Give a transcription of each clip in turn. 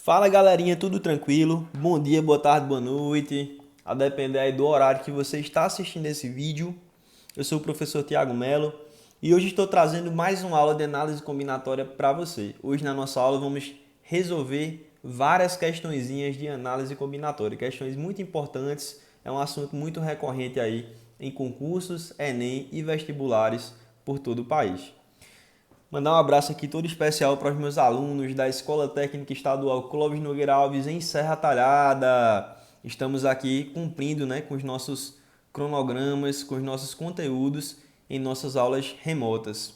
Fala galerinha, tudo tranquilo? Bom dia, boa tarde, boa noite. A depender aí do horário que você está assistindo esse vídeo. Eu sou o professor Tiago Melo e hoje estou trazendo mais uma aula de análise combinatória para você. Hoje na nossa aula vamos resolver várias questõezinhas de análise combinatória, questões muito importantes, é um assunto muito recorrente aí em concursos, Enem e vestibulares por todo o país. Mandar um abraço aqui todo especial para os meus alunos da Escola Técnica Estadual Clóvis Nogueira Alves em Serra Talhada. Estamos aqui cumprindo, com os nossos cronogramas, com os nossos conteúdos em nossas aulas remotas.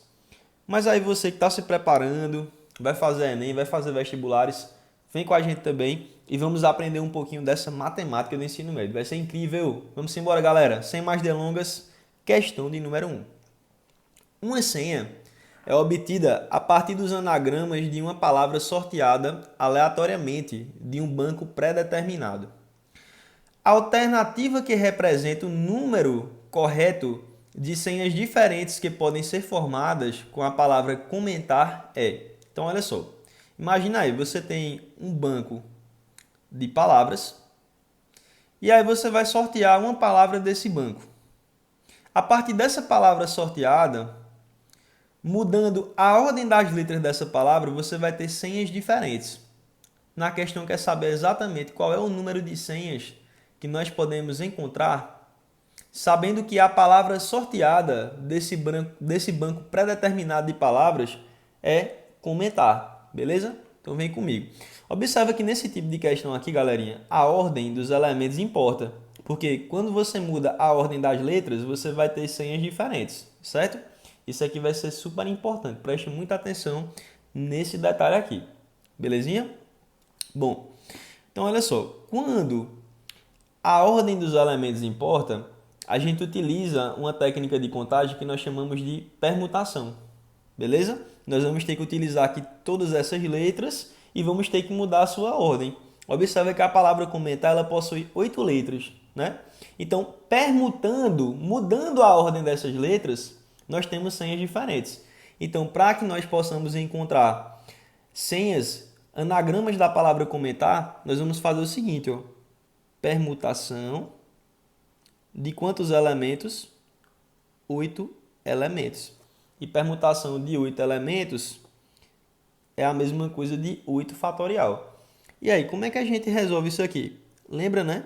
Mas aí você que está se preparando, vai fazer Enem, vai fazer vestibulares, vem com a gente também e vamos aprender um pouquinho dessa matemática do ensino médio. Vai ser incrível! Vamos embora, galera! Sem mais delongas, questão de número 1. Uma senha é obtida a partir dos anagramas de uma palavra sorteada aleatoriamente de um banco pré-determinado. A alternativa que representa o número correto de senhas diferentes que podem ser formadas com a palavra comentar é. Então, olha só. Imagina aí, você tem um banco de palavras e aí você vai sortear uma palavra desse banco. A partir dessa palavra sorteada, mudando a ordem das letras dessa palavra, você vai ter senhas diferentes. Na questão quer saber exatamente qual é o número de senhas que nós podemos encontrar, sabendo que a palavra sorteada desse banco pré-determinado de palavras é comentar, beleza? Então vem comigo. Observa que nesse tipo de questão aqui, galerinha, a ordem dos elementos importa, porque quando você muda a ordem das letras, você vai ter senhas diferentes, certo? Isso aqui vai ser super importante, preste muita atenção nesse detalhe aqui, belezinha? Bom, então olha só, quando a ordem dos elementos importa, a gente utiliza uma técnica de contagem que nós chamamos de permutação, beleza? Nós vamos ter que utilizar aqui todas essas letras e vamos ter que mudar a sua ordem. Observe que a palavra comentar ela possui 8 letras, né? Então, permutando, mudando a ordem dessas letras, nós temos senhas diferentes. Então, para que nós possamos encontrar senhas, anagramas da palavra comentar, nós vamos fazer o seguinte, ó. Permutação de quantos elementos? 8 elementos. E permutação de 8 elementos é a mesma coisa de 8 fatorial. E aí, como é que a gente resolve isso aqui? Lembra, né?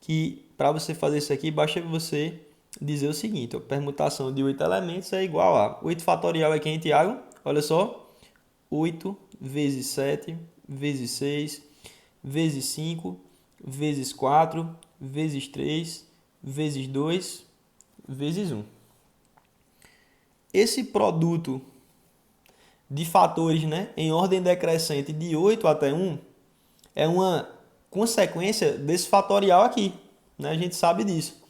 Que para você fazer isso aqui, basta você dizer o seguinte, ó, permutação de 8 elementos é igual a 8 fatorial é quem, Tiago? Olha só, 8 vezes 7, vezes 6, vezes 5, vezes 4, vezes 3, vezes 2, vezes 1. Esse produto de fatores, em ordem decrescente de 8 até 1 é uma consequência desse fatorial aqui, né? A gente sabe disso.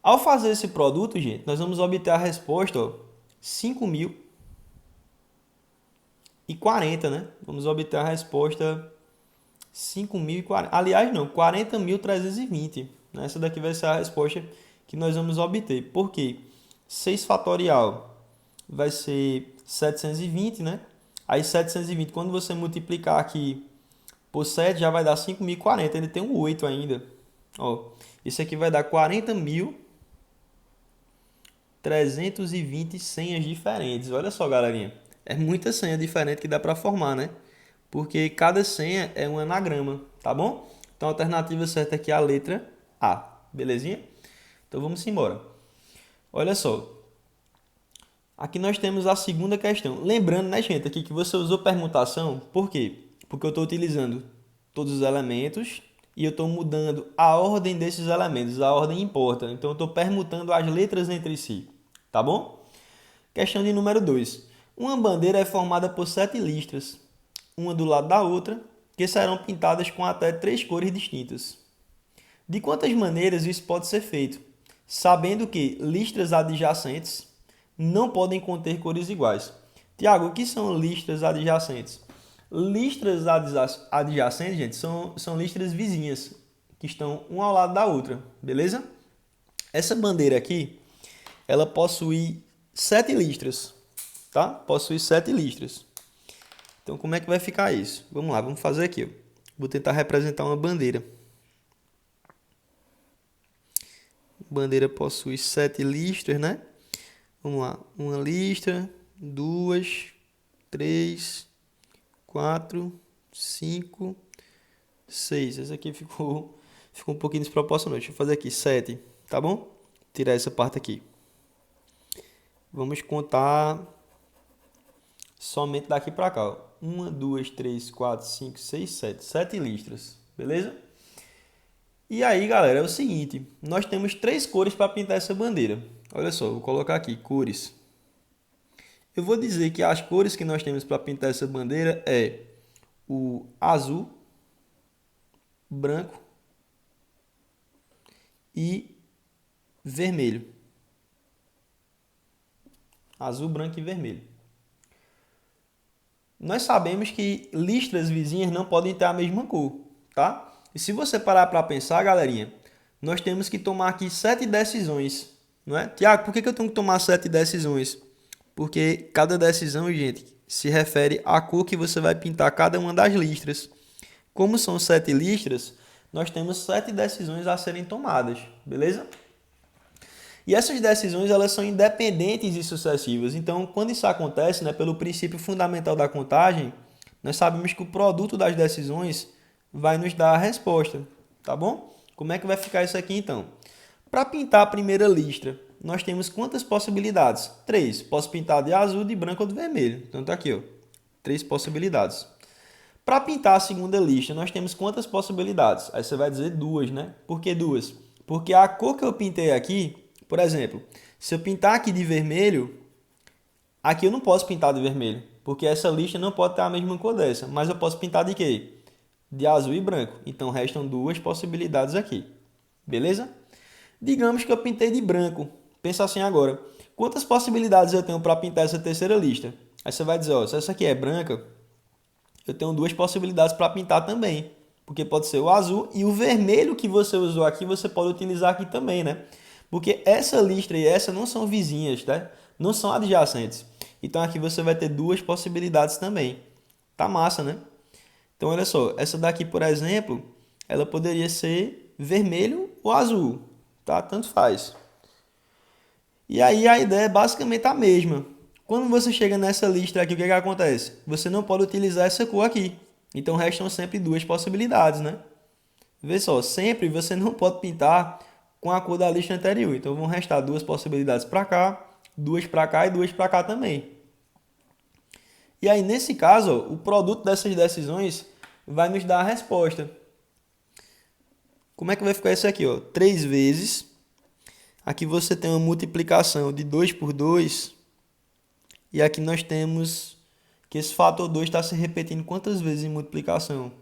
Ao fazer esse produto, gente, nós vamos obter a resposta, ó, 5.040, né? Vamos obter a resposta 5.040. Aliás, não, 40.320. Né? Essa daqui vai ser a resposta que nós vamos obter. Por quê? 6 fatorial vai ser 720, né? Aí 720, quando você multiplicar aqui por 7, já vai dar 5.040. Ele tem um 8 ainda. Ó, isso aqui vai dar 40.320 senhas diferentes. Olha só, galerinha. É muita senha diferente que dá para formar, né? Porque cada senha é um anagrama, tá bom? Então a alternativa certa aqui é a letra A, belezinha? Então vamos embora. Olha só. Aqui nós temos a segunda questão. Lembrando, né, gente, aqui que você usou permutação. Por quê? Porque eu estou utilizando todos os elementos e eu estou mudando a ordem desses elementos. A ordem importa. Então eu estou permutando as letras entre si. Tá bom? Questão de número 2. Uma bandeira é formada por 7 listras, uma do lado da outra, que serão pintadas com até 3 cores distintas. De quantas maneiras isso pode ser feito? Sabendo que listras adjacentes não podem conter cores iguais. Tiago, o que são listras adjacentes? Listras adjacentes, gente, são listras vizinhas, que estão uma ao lado da outra, beleza? Essa bandeira aqui, ela possui 7 listras, tá? Possui 7 listras. Então, como é que vai ficar isso? Vamos lá, vamos fazer aqui. Ó. Vou tentar representar uma bandeira. Bandeira possui 7 listras, né? Vamos lá. Uma listra, 2, 3, 4, 5, 6. Essa aqui ficou um pouquinho desproporcional. Deixa eu fazer aqui 7, tá bom? Tirar essa parte aqui. Vamos contar somente daqui para cá. 1, 2, 3, 4, 5, 6, 7. 7 listras, beleza? E aí, galera, é o seguinte. Nós temos 3 cores para pintar essa bandeira. Olha só, vou colocar aqui, cores. Eu vou dizer que as cores que nós temos para pintar essa bandeira é o azul, branco e vermelho. Azul, branco e vermelho. Nós sabemos que listras vizinhas não podem ter a mesma cor, tá? E se você parar para pensar, galerinha, nós temos que tomar aqui 7 decisões, não é? Tiago, por que eu tenho que tomar 7 decisões? Porque cada decisão, gente, se refere à cor que você vai pintar cada uma das listras. Como são 7 listras, nós temos 7 decisões a serem tomadas, beleza? E essas decisões elas são independentes e sucessivas. Então, quando isso acontece, né, pelo princípio fundamental da contagem, nós sabemos que o produto das decisões vai nos dar a resposta, tá bom? Como é que vai ficar isso aqui então? Para pintar a primeira listra, nós temos quantas possibilidades? 3. Posso pintar de azul, de branco ou de vermelho. Então tá aqui, ó. 3 possibilidades. Para pintar a segunda lista, nós temos quantas possibilidades? Aí você vai dizer 2, né? Por que 2? Porque a cor que eu pintei aqui, por exemplo, se eu pintar aqui de vermelho, aqui eu não posso pintar de vermelho, porque essa lista não pode ter a mesma cor dessa. Mas eu posso pintar de quê? De azul e branco. Então restam 2 possibilidades aqui. Beleza? Digamos que eu pintei de branco. Pensa assim agora. Quantas possibilidades eu tenho para pintar essa terceira lista? Aí você vai dizer, ó, se essa aqui é branca, eu tenho 2 possibilidades para pintar também. Porque pode ser o azul e o vermelho que você usou aqui, você pode utilizar aqui também, né? Porque essa listra e essa não são vizinhas, tá? Não são adjacentes. Então aqui você vai ter 2 possibilidades também. Tá massa, né? Então olha só, essa daqui, por exemplo, ela poderia ser vermelho ou azul, tá? Tanto faz. E aí a ideia é basicamente a mesma. Quando você chega nessa lista aqui, o que é que acontece? Você não pode utilizar essa cor aqui. Então restam sempre 2 possibilidades, né? Vê só, sempre você não pode pintar com a cor da lista anterior. Então vão restar 2 possibilidades para cá, 2 para cá e 2 para cá também. E aí nesse caso, ó, o produto dessas decisões vai nos dar a resposta. Como é que vai ficar isso aqui? Ó? 3 vezes. Aqui você tem uma multiplicação de 2 por 2. E aqui nós temos que esse fator 2 está se repetindo quantas vezes em multiplicação?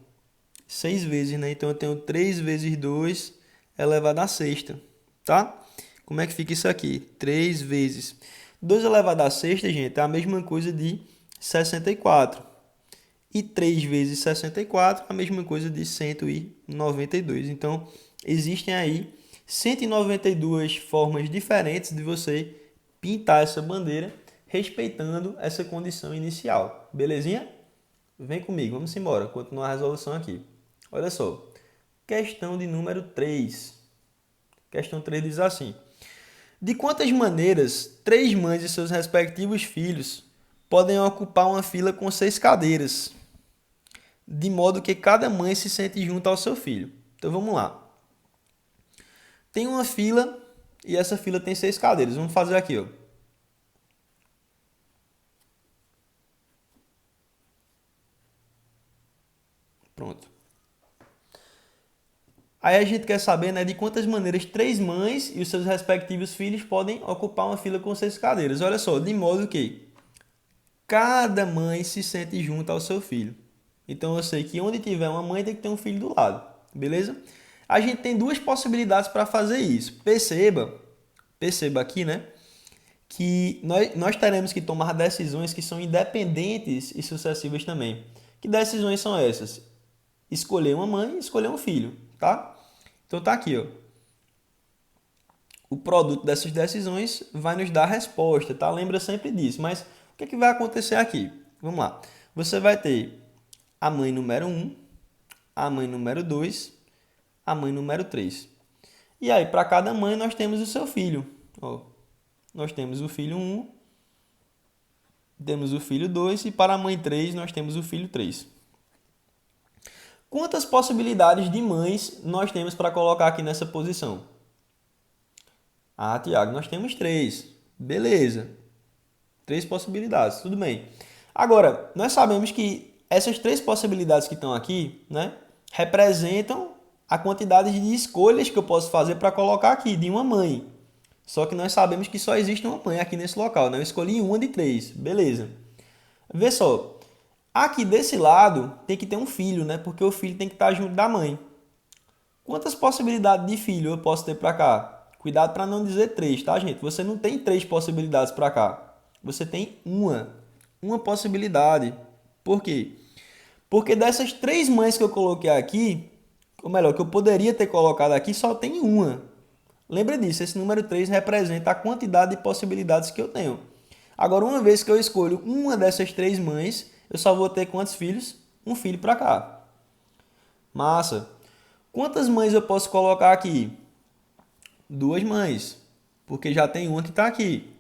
6 vezes, né? Então eu tenho 3 vezes 2 elevado à sexta, tá? Como é que fica isso aqui? 3 vezes 2 elevado à sexta, gente, é a mesma coisa de 64. E 3 vezes 64 é a mesma coisa de 192. Então, existem aí 192 formas diferentes de você pintar essa bandeira, respeitando essa condição inicial. Belezinha? Vem comigo, vamos embora, continuar a resolução aqui. Olha só, questão de número 3. Questão 3 diz assim: de quantas maneiras 3 mães e seus respectivos filhos podem ocupar uma fila com 6 cadeiras, de modo que cada mãe se sente junto ao seu filho? Então vamos lá. Tem uma fila e essa fila tem 6 cadeiras. Vamos fazer aqui, ó. Pronto. Aí a gente quer saber, né, de quantas maneiras 3 mães e os seus respectivos filhos podem ocupar uma fila com 6 cadeiras. Olha só, de modo que cada mãe se sente junto ao seu filho. Então eu sei que onde tiver uma mãe tem que ter um filho do lado, beleza? A gente tem 2 possibilidades para fazer isso. Perceba aqui, né, que nós teremos que tomar decisões que são independentes e sucessivas também. Que decisões são essas? Escolher uma mãe e escolher um filho, tá? Então tá aqui, ó. O produto dessas decisões vai nos dar a resposta, tá? Lembra sempre disso. Mas o que é que vai acontecer aqui? Vamos lá. você vai ter a mãe número 1, a mãe número 2, a mãe número 3. E aí, para cada mãe, nós temos o seu filho. Ó, nós temos o filho 1, temos o filho 2 e para a mãe 3, nós temos o filho 3. Quantas possibilidades de mães nós temos para colocar aqui nessa posição? Ah, Tiago, nós temos 3. Beleza. 3 possibilidades, tudo bem. Agora, nós sabemos que essas 3 possibilidades que estão aqui, né, representam a quantidade de escolhas que eu posso fazer para colocar aqui, de uma mãe. Só que nós sabemos que só existe uma mãe aqui nesse local, né? Eu escolhi uma de 3, beleza. Vê só, aqui desse lado tem que ter um filho, né? Porque o filho tem que estar junto da mãe. Quantas possibilidades de filho eu posso ter para cá? Cuidado para não dizer 3, tá, gente? Você não tem 3 possibilidades para cá. Você tem uma possibilidade. Por quê? Porque dessas 3 mães que eu coloquei aqui, ou melhor, que eu poderia ter colocado aqui, só tem uma. Lembra disso, esse número 3 representa a quantidade de possibilidades que eu tenho. Agora, uma vez que eu escolho uma dessas 3 mães, eu só vou ter quantos filhos? Um filho para cá. Massa. Quantas mães eu posso colocar aqui? 2 mães, porque já tem uma que está aqui.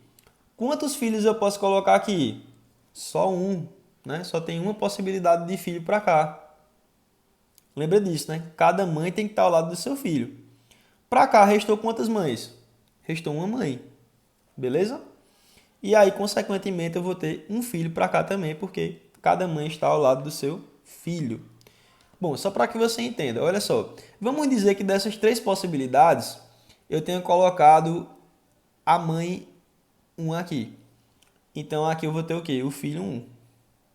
Quantos filhos eu posso colocar aqui? Só um, né? Só tem uma possibilidade de filho para cá. Lembra disso, né? Cada mãe tem que estar ao lado do seu filho. Para cá, restou quantas mães? Restou uma mãe. Beleza? E aí, consequentemente, eu vou ter um filho para cá também, porque cada mãe está ao lado do seu filho. Bom, só para que você entenda, olha só. Vamos dizer que dessas 3 possibilidades, eu tenho colocado a mãe 1 aqui. Então, aqui eu vou ter o quê? O filho 1.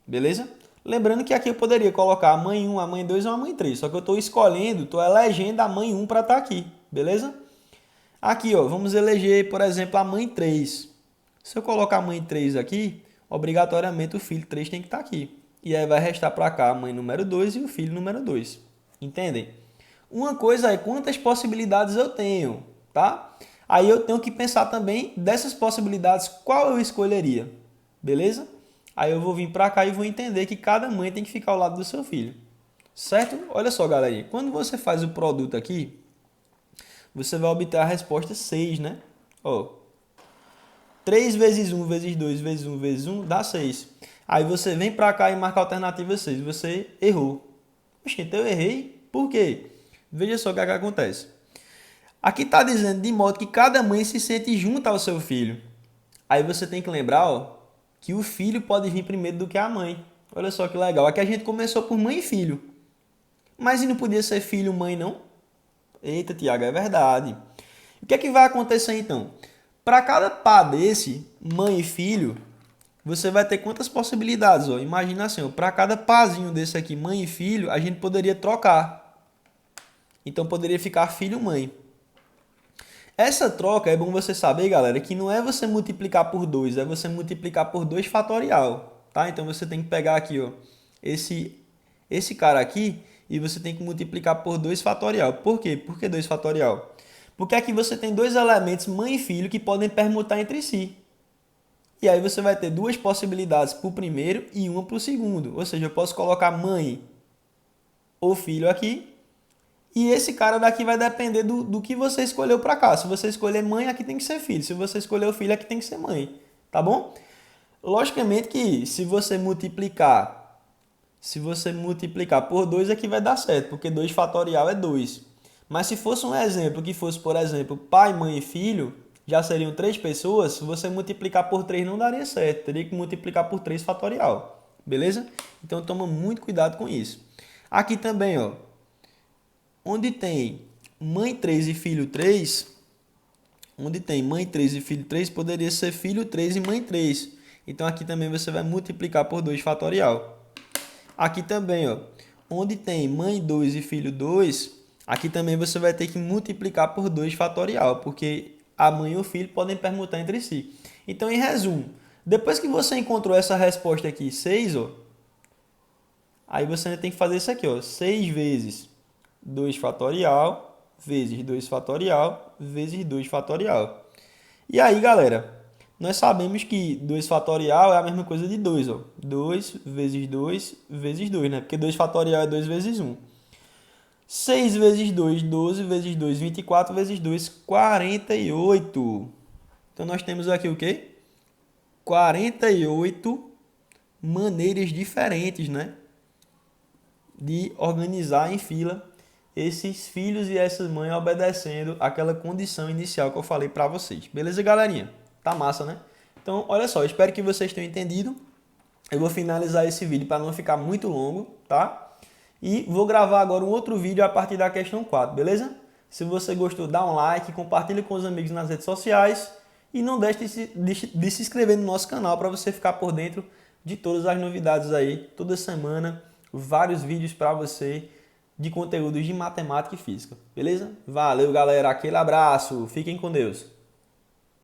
Beleza? Lembrando que aqui eu poderia colocar a mãe 1, a mãe 2 ou a mãe 3. Só que eu estou escolhendo, estou elegendo a mãe 1 para estar aqui. Beleza? Aqui, ó, vamos eleger, por exemplo, a mãe 3. Se eu colocar a mãe 3 aqui, obrigatoriamente o filho 3 tem que estar aqui. E aí vai restar para cá a mãe número 2 e o filho número 2. Entendem? Uma coisa é quantas possibilidades eu tenho, tá? Aí eu tenho que pensar também dessas possibilidades qual eu escolheria. Beleza? Aí eu vou vir para cá e vou entender que cada mãe tem que ficar ao lado do seu filho. Certo? Olha só, galerinha. Quando você faz o produto aqui, você vai obter a resposta 6, né? Ó, 3 vezes 1 vezes 2 vezes 1 vezes 1 dá 6. Aí você vem para cá e marca a alternativa 6. Você errou. Oxe, então eu errei. Por quê? Veja só o que acontece. Aqui está dizendo de modo que cada mãe se sente junto ao seu filho. Aí você tem que lembrar, ó, que o filho pode vir primeiro do que a mãe. Olha só que legal. Aqui a gente começou por mãe e filho. Mas e não podia ser filho e mãe, não? Eita, Tiago, é verdade. O que é que vai acontecer então? Para cada par desse, mãe e filho, você vai ter quantas possibilidades? Ó? Imagina assim, para cada parzinho desse aqui, mãe e filho, a gente poderia trocar. Então poderia ficar filho e mãe. Essa troca é bom você saber, galera, que não é você multiplicar por 2, é você multiplicar por 2 fatorial. Tá? Então você tem que pegar aqui, ó, esse cara aqui e você tem que multiplicar por 2 fatorial. Por quê? Por que 2 fatorial? Porque aqui você tem 2 elementos, mãe e filho, que podem permutar entre si. E aí você vai ter 2 possibilidades para o primeiro e uma para o segundo. Ou seja, eu posso colocar mãe ou filho aqui. E esse cara daqui vai depender do que você escolheu para cá. Se você escolher mãe, aqui tem que ser filho. Se você escolher o filho, aqui tem que ser mãe. Tá bom? Logicamente que se você multiplicar por 2, aqui vai dar certo. Porque 2 fatorial é 2. Mas se fosse um exemplo que fosse, por exemplo, pai, mãe e filho, já seriam 3 pessoas, se você multiplicar por 3 não daria certo, teria que multiplicar por 3 fatorial, beleza? Então toma muito cuidado com isso. Aqui também, ó, onde tem mãe 3 e filho 3, onde tem mãe 3 e filho 3, poderia ser filho 3 e mãe 3. Então aqui também você vai multiplicar por 2 fatorial. Aqui também, ó, onde tem mãe 2 e filho 2, aqui também você vai ter que multiplicar por 2 fatorial, porque a mãe e o filho podem permutar entre si. Então, em resumo, depois que você encontrou essa resposta aqui, 6, ó, aí você tem que fazer isso aqui, ó, 6 vezes 2 fatorial, vezes 2 fatorial, vezes 2 fatorial. E aí, galera, nós sabemos que 2 fatorial é a mesma coisa de 2, ó. 2 vezes 2 vezes 2, né? Porque 2 fatorial é 2 vezes 1. 6 vezes 2, 12 vezes 2, 24 vezes 2, 48. Então nós temos aqui o quê? 48 maneiras diferentes, né, de organizar em fila esses filhos e essas mães obedecendo aquela condição inicial que eu falei para vocês. Beleza, galerinha? Tá massa, né? Então, olha só, espero que vocês tenham entendido. Eu vou finalizar esse vídeo para não ficar muito longo, tá? E vou gravar agora um outro vídeo a partir da questão 4, beleza? Se você gostou, dá um like, compartilhe com os amigos nas redes sociais e não deixe de se inscrever no nosso canal para você ficar por dentro de todas as novidades aí, toda semana, vários vídeos para você de conteúdos de matemática e física, beleza? Valeu, galera, aquele abraço, fiquem com Deus.